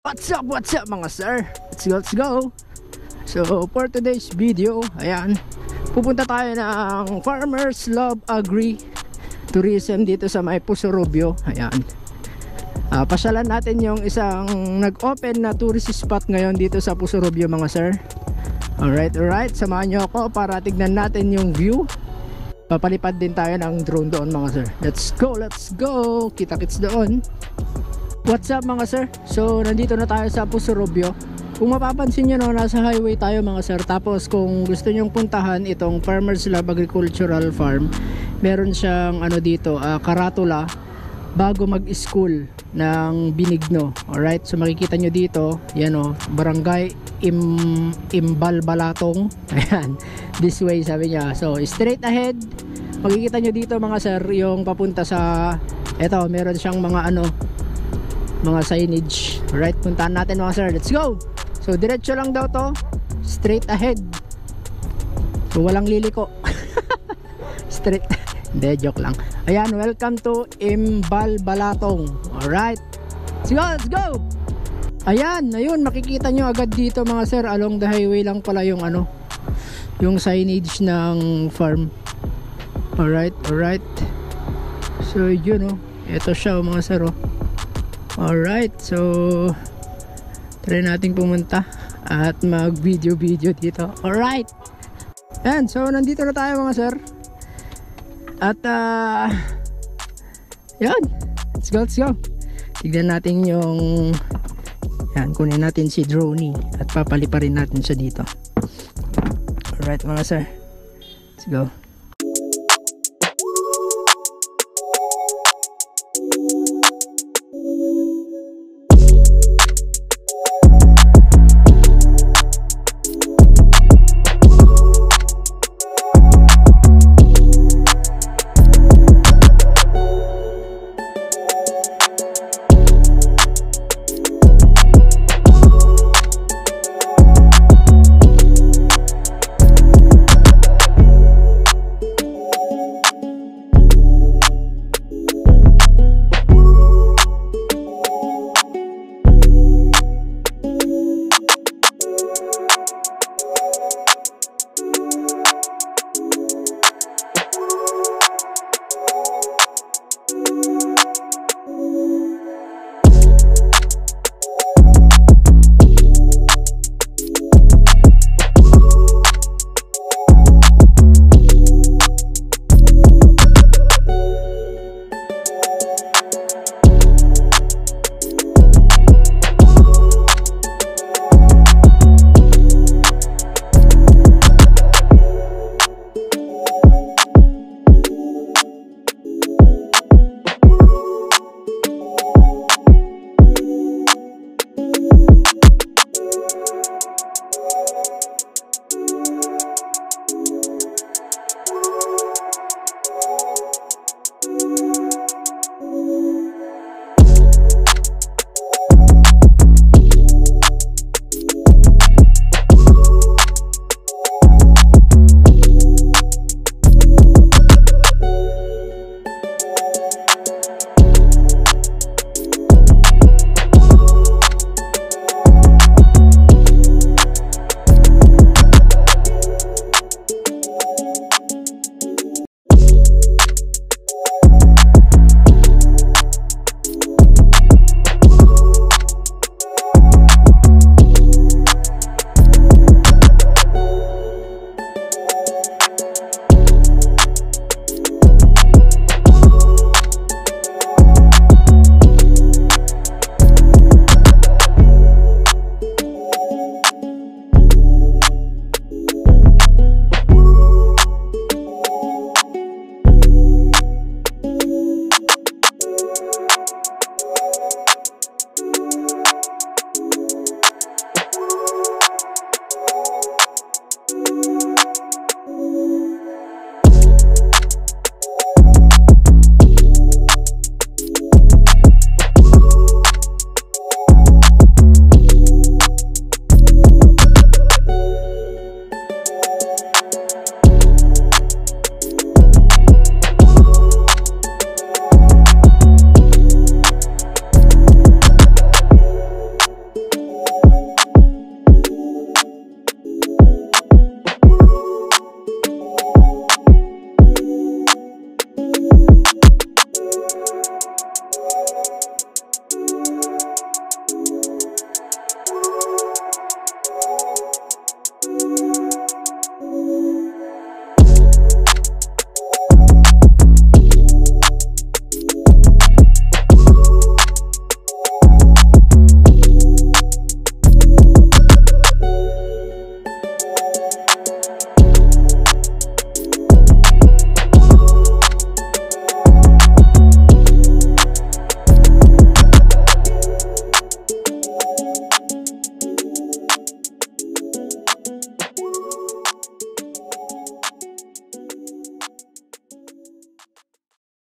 What's up mga sir? Let's go. So for today's video, ayan, pupunta tayo ng Farmers Love Agri Tourism dito sa may Pusurubio. Ayan, pasyalan natin yung isang nag-open na tourist spot ngayon dito sa Pusurubio mga sir. Alright, samahan nyo ako para tignan natin yung view. Papalipad din tayo ng drone doon mga sir. Let's go. Kita-kits doon. What's up mga sir? So nandito na tayo sa Pusurubio. Kung mapapansin nyo, no, nasa highway tayo mga sir. Tapos kung gusto nyong puntahan itong Farmers Love Agricultural Farm, meron siyang ano dito, karatula bago mag-school ng Binigno. Alright, so makikita nyo dito, yan o, Barangay Imbalbalatong. Ayan, this way sabi niya. So straight ahead, makikita nyo dito mga sir, yung papunta sa, eto, meron siyang mga ano, mga signage. Alright, puntahan natin mga sir. Let's go! So diretso lang daw to, straight ahead. So walang liliko. Straight. Hindi, joke lang. Ayan, welcome to Imbalbalatong. Alright, let's go! Ayan, ayun, makikita nyo agad dito mga sir, along the highway lang pala yung ano, yung signage ng farm. Alright. So yun o, ito siya mga sir o. Alright, so try nating pumunta at mag video dito. Alright, yan, so nandito na tayo mga sir. At yan, let's go. Tignan natin yung, yan, kunin natin si drone at papaliparin natin siya dito. Alright mga sir, let's go.